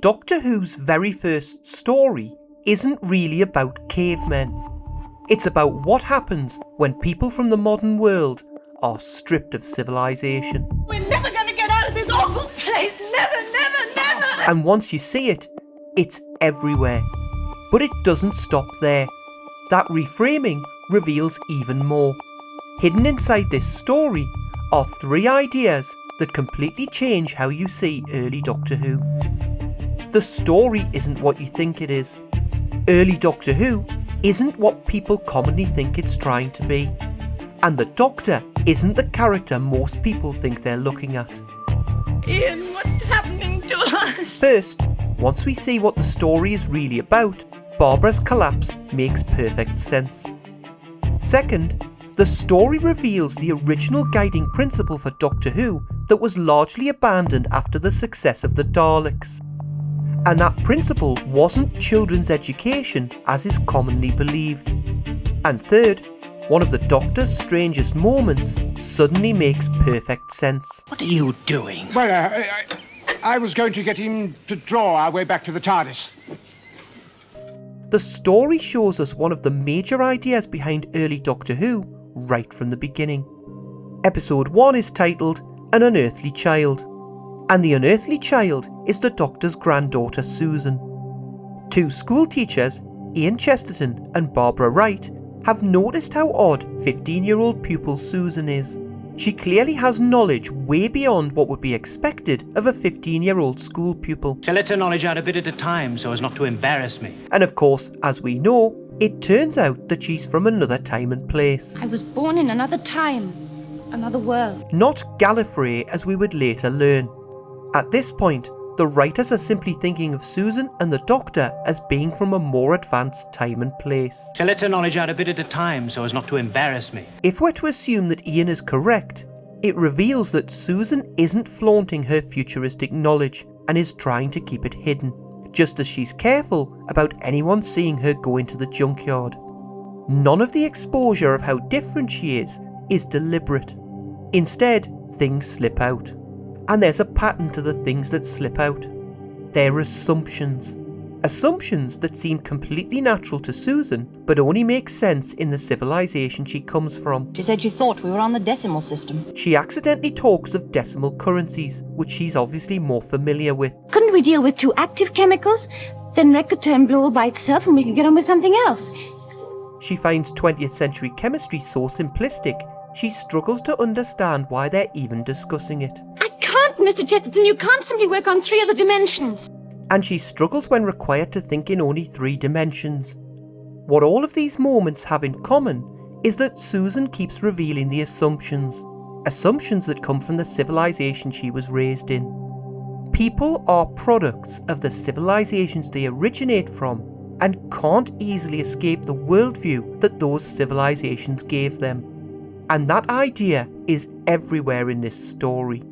Doctor Who's very first story isn't really about cavemen. It's about what happens when people from the modern world are stripped of civilization. We're never going to get out of this awful place. Never, never, never. And once you see it, it's everywhere. But it doesn't stop there. That reframing reveals even more. Hidden inside this story are 3 ideas that completely change how you see early Doctor Who. The story isn't what you think it is. Early Doctor Who isn't what people commonly think it's trying to be. And the Doctor isn't the character most people think they're looking at. Ian, what's happening to us? First, once we see what the story is really about, Barbara's collapse makes perfect sense. Second, the story reveals the original guiding principle for Doctor Who that was largely abandoned after the success of the Daleks. And that principle wasn't children's education as is commonly believed. And third, one of the Doctor's strangest moments suddenly makes perfect sense. What are you doing? Well, I was going to get him to draw our way back to the TARDIS. The story shows us one of the major ideas behind early Doctor Who right from the beginning. Episode 1 is titled An Unearthly Child, and the Unearthly Child is the Doctor's granddaughter Susan. 2 school teachers, Ian Chesterton and Barbara Wright, have noticed how odd 15-year-old pupil Susan is. She clearly has knowledge way beyond what would be expected of a 15-year-old school pupil. She'll let her knowledge out a bit at a time so as not to embarrass me. And of course, as we know, it turns out that she's from another time and place. I was born in another time, another world. Not Gallifrey, as we would later learn. At this point, the writers are simply thinking of Susan and the Doctor as being from a more advanced time and place. She'll let her knowledge out a bit at a time so as not to embarrass me. If we're to assume that Ian is correct, it reveals that Susan isn't flaunting her futuristic knowledge and is trying to keep it hidden, just as she's careful about anyone seeing her go into the junkyard. None of the exposure of how different she is deliberate. Instead, things slip out. And there's a pattern to the things that slip out. They're assumptions. Assumptions that seem completely natural to Susan, but only make sense in the civilization she comes from. She said she thought we were on the decimal system. She accidentally talks of decimal currencies, which she's obviously more familiar with. Couldn't we deal with 2 active chemicals? Then red could turn blue all by itself and we could get on with something else. She finds 20th century chemistry so simplistic, she struggles to understand why they're even discussing it. I can't, Mr. Chesterton. You can't simply work on 3 other dimensions. And she struggles when required to think in only 3 dimensions. What all of these moments have in common is that Susan keeps revealing the assumptions that come from the civilization she was raised in. People are products of the civilizations they originate from and can't easily escape the worldview that those civilizations gave them. And that idea is everywhere in this story.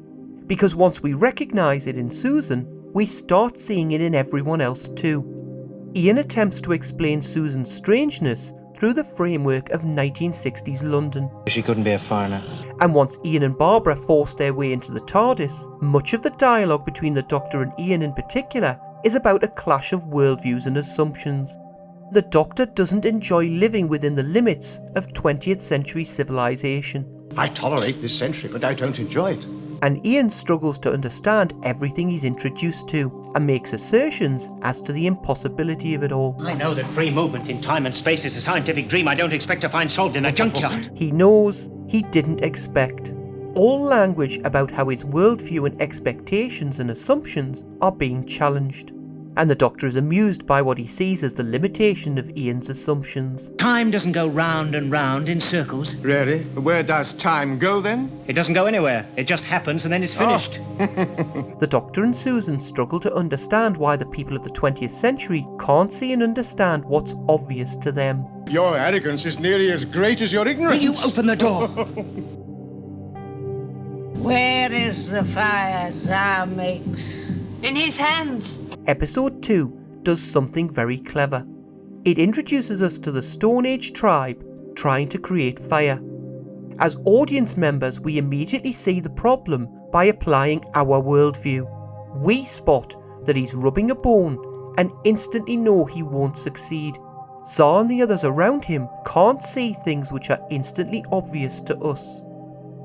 Because once we recognise it in Susan, we start seeing it in everyone else too. Ian attempts to explain Susan's strangeness through the framework of 1960s London. She couldn't be a foreigner. And once Ian and Barbara force their way into the TARDIS, much of the dialogue between the Doctor and Ian in particular is about a clash of worldviews and assumptions. The Doctor doesn't enjoy living within the limits of 20th century civilization. I tolerate this century, but I don't enjoy it. And Ian struggles to understand everything he's introduced to and makes assertions as to the impossibility of it all. I know that free movement in time and space is a scientific dream I don't expect to find solved in a junkyard. He knows he didn't expect. All language about how his worldview and expectations and assumptions are being challenged. And the Doctor is amused by what he sees as the limitation of Ian's assumptions. Time doesn't go round and round in circles. Really? Where does time go then? It doesn't go anywhere. It just happens and then it's finished. The Doctor and Susan struggle to understand why the people of the 20th century can't see and understand what's obvious to them. Your arrogance is nearly as great as your ignorance. Will you open the door? Where is the fire Tsar makes? In his hands. Episode 2 does something very clever. It introduces us to the Stone Age tribe trying to create fire. As audience members, we immediately see the problem by applying our worldview. We spot that he's rubbing a bone and instantly know he won't succeed. Zar and the others around him can't see things which are instantly obvious to us.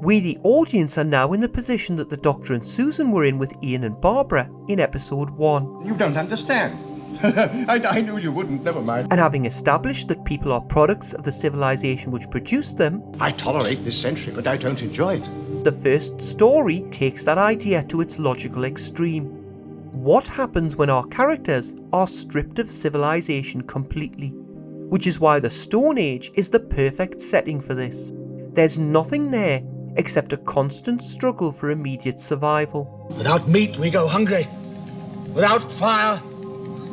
We, the audience, are now in the position that the Doctor and Susan were in with Ian and Barbara in episode 1. You don't understand. I knew you wouldn't, never mind. And having established that people are products of the civilization which produced them, I tolerate this century, but I don't enjoy it. the first story takes that idea to its logical extreme. What happens when our characters are stripped of civilization completely? Which is why the Stone Age is the perfect setting for this. There's nothing there except a constant struggle for immediate survival. Without meat, we go hungry. Without fire,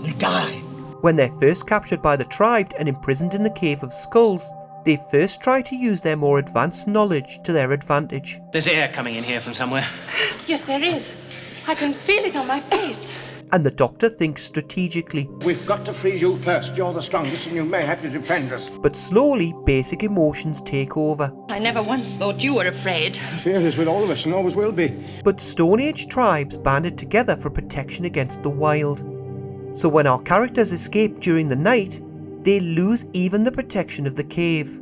we die. When they're first captured by the tribe and imprisoned in the Cave of Skulls, they first try to use their more advanced knowledge to their advantage. There's air coming in here from somewhere. Yes, there is. I can feel it on my face. And the Doctor thinks strategically. We've got to free you first. You're the strongest and you may have to defend us. But slowly, basic emotions take over. I never once thought you were afraid. Fear is with all of us and always will be. But Stone Age tribes banded together for protection against the wild. So when our characters escape during the night, they lose even the protection of the cave.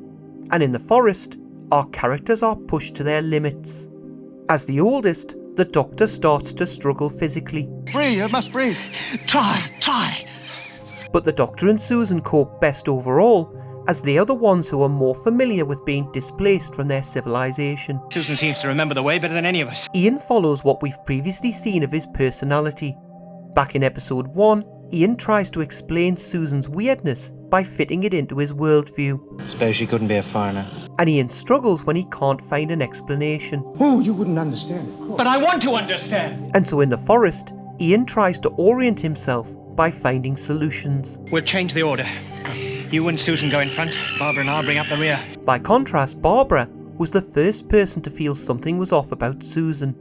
And in the forest, our characters are pushed to their limits. As the oldest, the Doctor starts to struggle physically. Breathe, you must breathe. Try. But the Doctor and Susan cope best overall, as they are the ones who are more familiar with being displaced from their civilization. Susan seems to remember the way better than any of us. Ian follows what we've previously seen of his personality. Back in episode 1, Ian tries to explain Susan's weirdness by fitting it into his worldview. Suppose she couldn't be a foreigner. And Ian struggles when he can't find an explanation. Oh, you wouldn't understand, of course. But I want to understand. And so in the forest, Ian tries to orient himself by finding solutions. We'll change the order. You and Susan go in front. Barbara and I'll bring up the rear. By contrast, Barbara was the first person to feel something was off about Susan.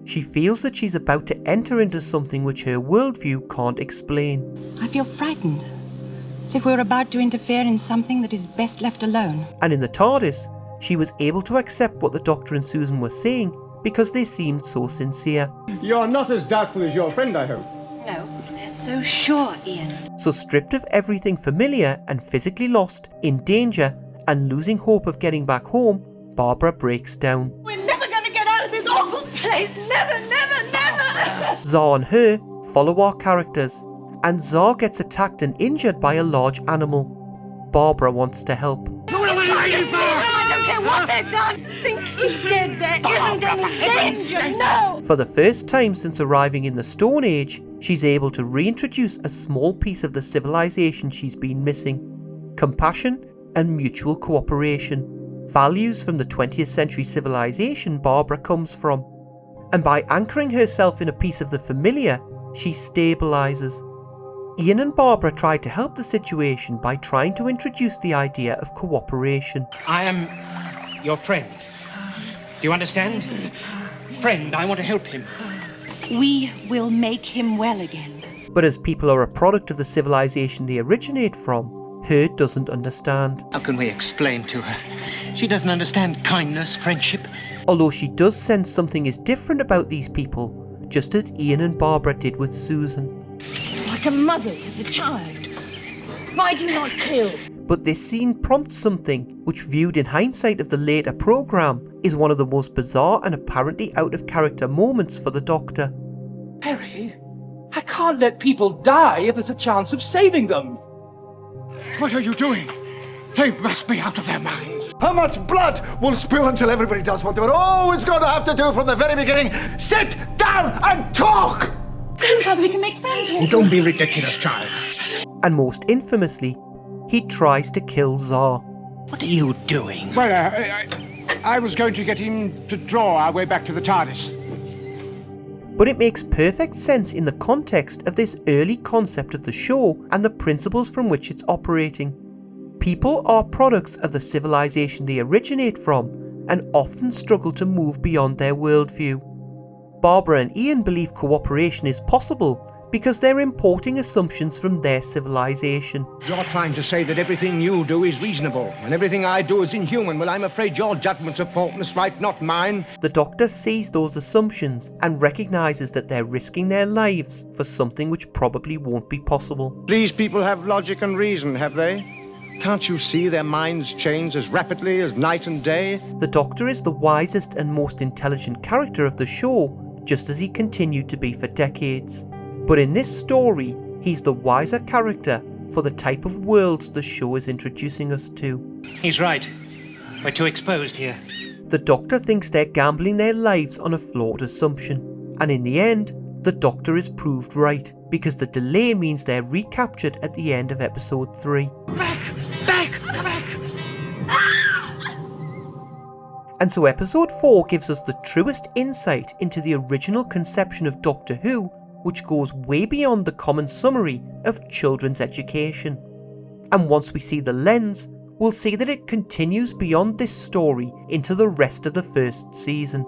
She feels that she's about to enter into something which her worldview can't explain. I feel frightened, as if we were about to interfere in something that is best left alone. And in the TARDIS, she was able to accept what the Doctor and Susan were saying because they seemed so sincere. You're not as doubtful as your friend, I hope. No, they're so sure, Ian. So stripped of everything familiar and physically lost, in danger, and losing hope of getting back home, Barbara breaks down. We're never going to get out of this awful place. Never, never, never. Zar and her follow our characters, and Zar gets attacked and injured by a large animal. Barbara wants to help. I don't care what they've done. Think he's dead. There isn't any danger. No. For the first time since arriving in the Stone Age, she's able to reintroduce a small piece of the civilization she's been missing. Compassion and mutual cooperation. Values from the 20th century civilization Barbara comes from. And by anchoring herself in a piece of the familiar, she stabilizes. Ian and Barbara try to help the situation by trying to introduce the idea of cooperation. I am your friend. Do you understand? Friend, I want to help him. We will make him well again. But as people are a product of the civilization they originate from, her doesn't understand. How can we explain to her? She doesn't understand kindness, friendship. Although she does sense something is different about these people, just as Ian and Barbara did with Susan. Like a mother with a child. Why do you not kill? But this scene prompts something which, viewed in hindsight of the later programme, is one of the most bizarre and apparently out of character moments for the Doctor. Harry, I can't let people die if there's a chance of saving them. What are you doing? They must be out of their minds. How much blood will spill until everybody does what they were always going to have to do from the very beginning? Sit down and talk! Probably can make friends with Don't be ridiculous, child. And most infamously, he tries to kill Zar. What are you doing? Well, I was going to get him to draw our way back to the TARDIS. But it makes perfect sense in the context of this early concept of the show and the principles from which it's operating. People are products of the civilization they originate from and often struggle to move beyond their worldview. Barbara and Ian believe cooperation is possible because they're importing assumptions from their civilization. You're trying to say that everything you do is reasonable, and everything I do is inhuman. Well, I'm afraid your judgments are faultless, right, not mine. The Doctor sees those assumptions and recognises that they're risking their lives for something which probably won't be possible. These people have logic and reason, have they? Can't you see their minds change as rapidly as night and day? The Doctor is the wisest and most intelligent character of the show, just as he continued to be for decades. But in this story, he's the wiser character for the type of worlds the show is introducing us to. He's right. We're too exposed here. The Doctor thinks they're gambling their lives on a flawed assumption, and in the end, the Doctor is proved right, because the delay means they're recaptured at the end of episode 3. Come back! And so episode 4 gives us the truest insight into the original conception of Doctor Who, which goes way beyond the common summary of children's education. And once we see the lens, we'll see that it continues beyond this story into the rest of the first season.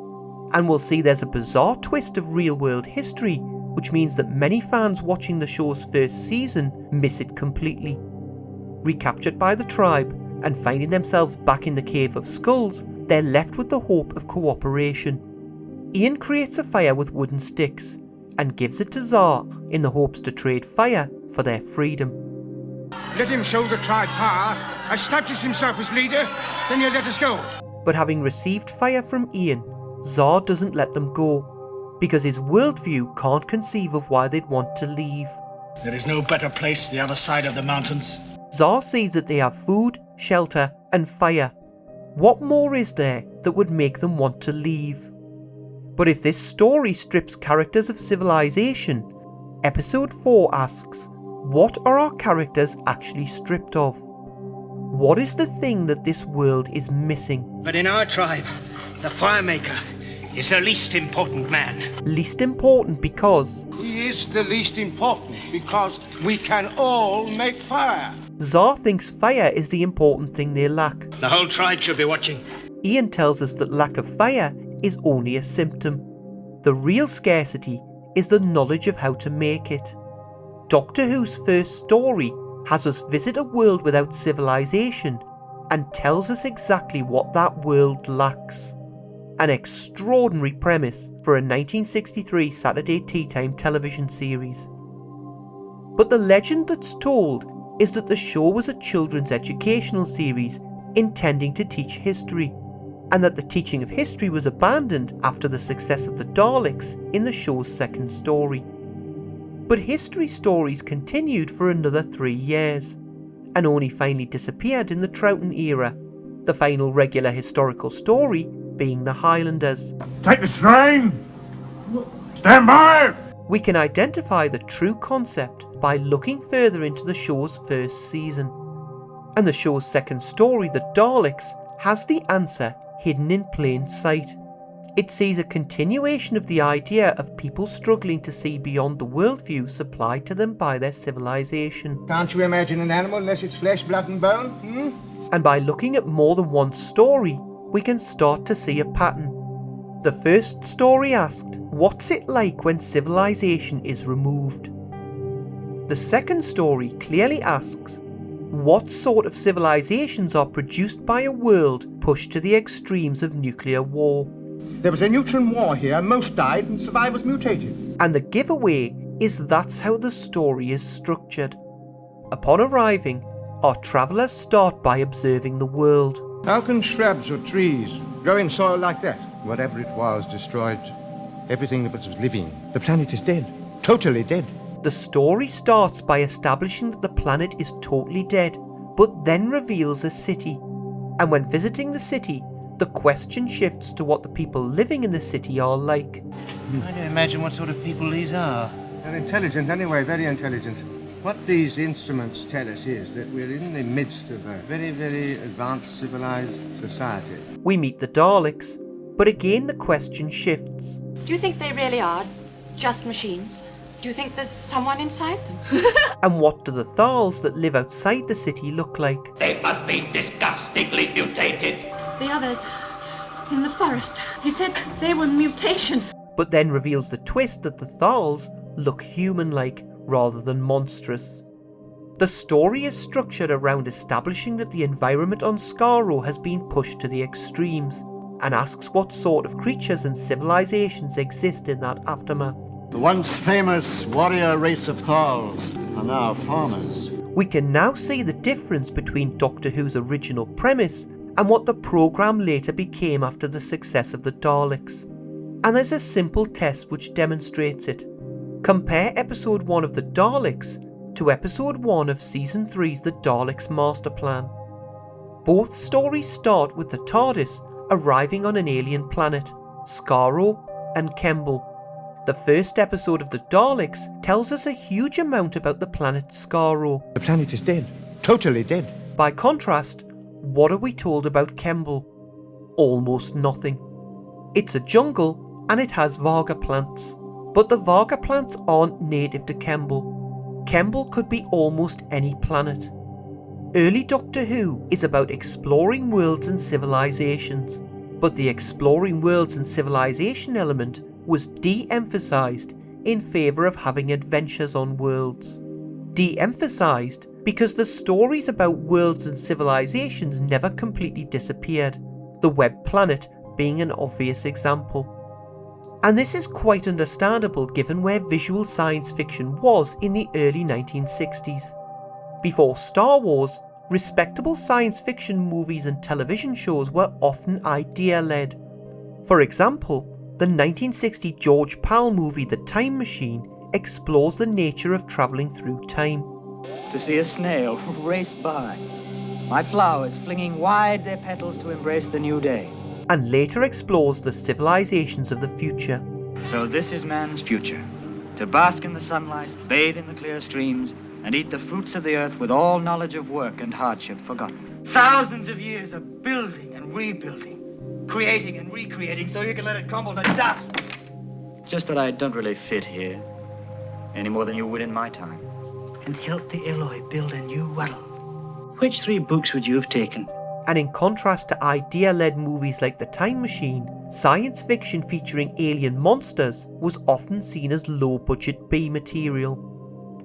And we'll see there's a bizarre twist of real-world history, which means that many fans watching the show's first season miss it completely. Recaptured by the tribe and finding themselves back in the Cave of Skulls, they're left with the hope of cooperation. Ian creates a fire with wooden sticks and gives it to Zar in the hopes to trade fire for their freedom. Let him show the tribe power, establish himself as leader, then he'll let us go. But having received fire from Ian, Zar doesn't let them go, because his worldview can't conceive of why they'd want to leave. There is no better place the other side of the mountains. Zar sees that they have food, shelter, and fire. What more is there that would make them want to leave? But if this story strips characters of civilization, episode 4 asks, what are our characters actually stripped of? What is the thing that this world is missing? But in our tribe, the firemaker is the least important man. Least important because He is the least important because we can all make fire. Zar thinks fire is the important thing they lack. The whole tribe should be watching. Ian tells us that lack of fire is only a symptom. The real scarcity is the knowledge of how to make it. Doctor Who's first story has us visit a world without civilization and tells us exactly what that world lacks. An extraordinary premise for a 1963 Saturday tea time television series. But the legend that's told is that the show was a children's educational series intending to teach history, and that the teaching of history was abandoned after the success of the Daleks in the show's second story. But history stories continued for another 3 years, and only finally disappeared in the Troughton era, the final regular historical story being the Highlanders. Take the strain! Stand by! We can identify the true concept by looking further into the show's first season. And the show's second story, The Daleks, has the answer hidden in plain sight. It sees a continuation of the idea of people struggling to see beyond the worldview supplied to them by their civilization. Can't you imagine an animal unless it's flesh, blood and bone? And by looking at more than one story, we can start to see a pattern. The first story asked, what's it like when civilization is removed? The second story clearly asks, what sort of civilizations are produced by a world pushed to the extremes of nuclear war? There was a neutron war here, most died and survivors mutated. And the giveaway is that's how the story is structured. Upon arriving, our travellers start by observing the world. How can shrubs or trees grow in soil like that? Whatever it was destroyed everything that was living. The planet is dead, totally dead. The story starts by establishing that the planet is totally dead, but then reveals a city. And when visiting the city, the question shifts to what the people living in the city are like. I don't imagine what sort of people these are. They're intelligent anyway, very intelligent. What these instruments tell us is that we're in the midst of a very, very advanced civilized society. We meet the Daleks, but again the question shifts. Do you think they really are just machines? Do you think there's someone inside them? And what do the Thals that live outside the city look like? They must be disgustingly mutated. The others in the forest. He said they were mutations. But then reveals the twist that the Thals look human-like rather than monstrous. The story is structured around establishing that the environment on Skaro has been pushed to the extremes, and asks what sort of creatures and civilizations exist in that aftermath. The once famous warrior race of Thalls are now farmers. We can now see the difference between Doctor Who's original premise and what the programme later became after the success of the Daleks. And there's a simple test which demonstrates it. Compare episode 1 of the Daleks to episode 1 of season 3's The Daleks Master Plan. Both stories start with the TARDIS arriving on an alien planet, Skaro and Kemble. The first episode of the Daleks tells us a huge amount about the planet Skaro. The planet is dead. Totally dead. By contrast, what are we told about Kemble? Almost nothing. It's a jungle and it has Varga plants. But the Varga plants aren't native to Kemble. Kemble could be almost any planet. Early Doctor Who is about exploring worlds and civilizations, but the exploring worlds and civilization element was de-emphasised in favour of having adventures on worlds. De-emphasised because the stories about worlds and civilizations never completely disappeared, the Web Planet being an obvious example. And this is quite understandable given where visual science fiction was in the early 1960s. Before Star Wars, respectable science fiction movies and television shows were often idea-led. For example, the 1960 George Pal movie The Time Machine explores the nature of travelling through time. To see a snail race by, my flowers flinging wide their petals to embrace the new day. And later explores the civilizations of the future. So this is man's future, to bask in the sunlight, bathe in the clear streams, and eat the fruits of the earth with all knowledge of work and hardship forgotten. Thousands of years of building and rebuilding, creating and recreating so you can let it crumble to dust. Just that I don't really fit here, any more than you would in my time. And help the Eloi build a new world. Which 3 books would you have taken? And in contrast to idea-led movies like The Time Machine, science fiction featuring alien monsters was often seen as low-budget B material.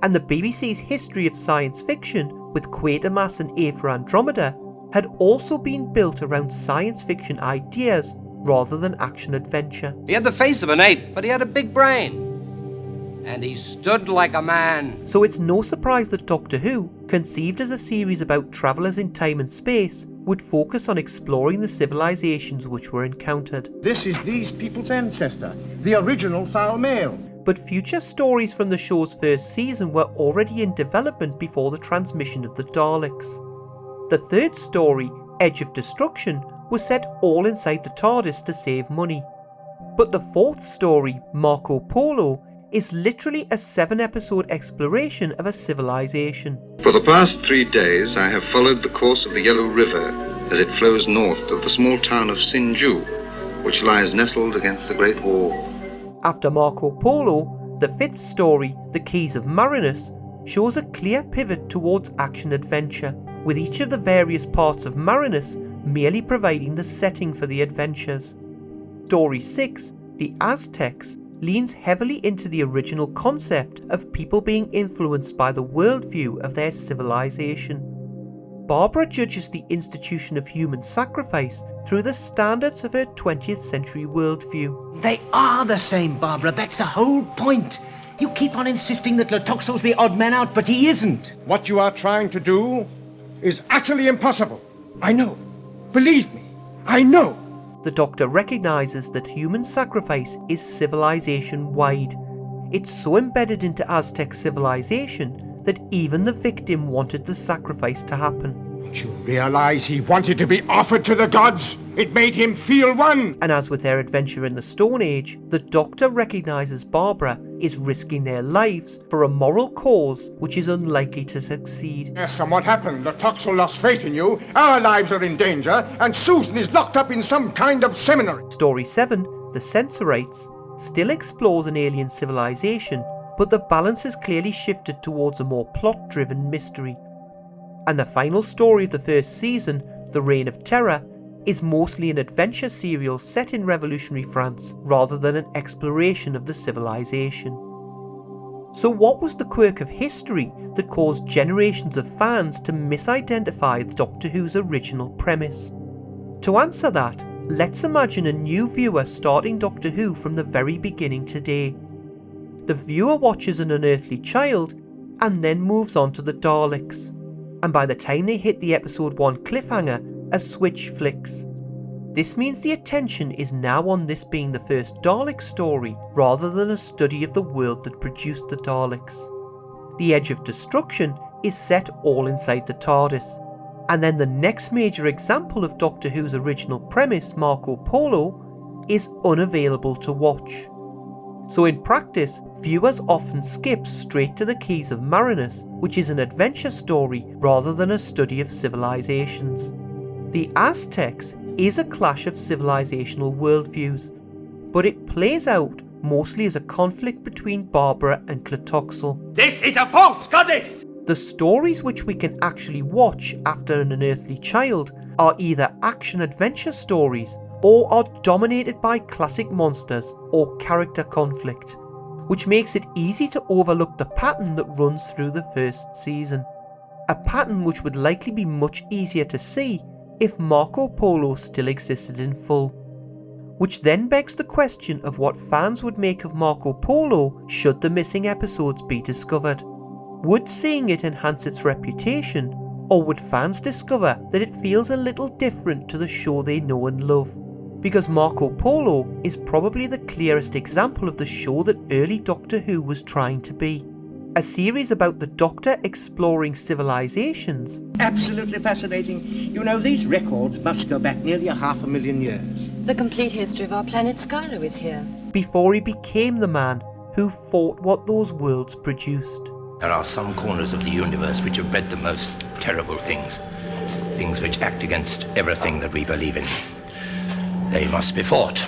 And the BBC's history of science fiction, with Quatermass and A for Andromeda, had also been built around science fiction ideas rather than action-adventure. He had the face of an ape, but he had a big brain. And he stood like a man. So it's no surprise that Doctor Who, conceived as a series about travellers in time and space, would focus on exploring the civilizations which were encountered. This is these people's ancestor, the original foul male. But future stories from the show's first season were already in development before the transmission of the Daleks. The third story, Edge of Destruction, was set all inside the TARDIS to save money. But the fourth story, Marco Polo, is literally a 7-episode exploration of a civilization. For the past 3 days, I have followed the course of the Yellow River as it flows north of the small town of Sinju, which lies nestled against the Great Wall. After Marco Polo, the 5th story, The Keys of Marinus, shows a clear pivot towards action-adventure, with each of the various parts of Marinus merely providing the setting for the adventures. Story 6, The Aztecs, leans heavily into the original concept of people being influenced by the worldview of their civilization. Barbara judges the institution of human sacrifice through the standards of her 20th century worldview. They are the same, Barbara. That's the whole point. You keep on insisting that Lotoxo's the odd man out, but he isn't. What you are trying to do is utterly impossible. I know. Believe me, I know. The Doctor recognises that human sacrifice is civilization-wide. It's so embedded into Aztec civilization that even the victim wanted the sacrifice to happen. Don't you realise he wanted to be offered to the gods? It made him feel one. And as with their adventure in the Stone Age, the Doctor recognises Barbara is risking their lives for a moral cause which is unlikely to succeed. Yes, and what happened? The Toxel lost faith in you, our lives are in danger, and Susan is locked up in some kind of seminary. Story 7, The Sensorites, still explores an alien civilization, but the balance is clearly shifted towards a more plot-driven mystery. And the final story of the first season, The Reign of Terror, is mostly an adventure serial set in revolutionary France rather than an exploration of the civilization. So what was the quirk of history that caused generations of fans to misidentify Doctor Who's original premise? To answer that, let's imagine a new viewer starting Doctor Who from the very beginning today. The viewer watches An Unearthly Child and then moves on to the Daleks, and by the time they hit the episode 1 cliffhanger, a switch flicks. This means the attention is now on this being the first Dalek story rather than a study of the world that produced the Daleks. The Edge of Destruction is set all inside the TARDIS, and then the next major example of Doctor Who's original premise, Marco Polo, is unavailable to watch. So in practice, viewers often skip straight to the Keys of Marinus, which is an adventure story rather than a study of civilizations. The Aztecs is a clash of civilizational worldviews, but it plays out mostly as a conflict between Barbara and Klatoxel. This is a false goddess! The stories which we can actually watch after An Unearthly Child are either action-adventure stories or are dominated by classic monsters or character conflict, which makes it easy to overlook the pattern that runs through the first season. A pattern which would likely be much easier to see if Marco Polo still existed in full. Which then begs the question of what fans would make of Marco Polo should the missing episodes be discovered. Would seeing it enhance its reputation, or would fans discover that it feels a little different to the show they know and love? Because Marco Polo is probably the clearest example of the show that early Doctor Who was trying to be. A series about the Doctor exploring civilizations. Absolutely fascinating. You know, these records must go back nearly 500,000 years. The complete history of our planet Skaro is here. Before he became the man who fought what those worlds produced. There are some corners of the universe which have bred the most terrible things. Things which act against everything that we believe in. They must be fought.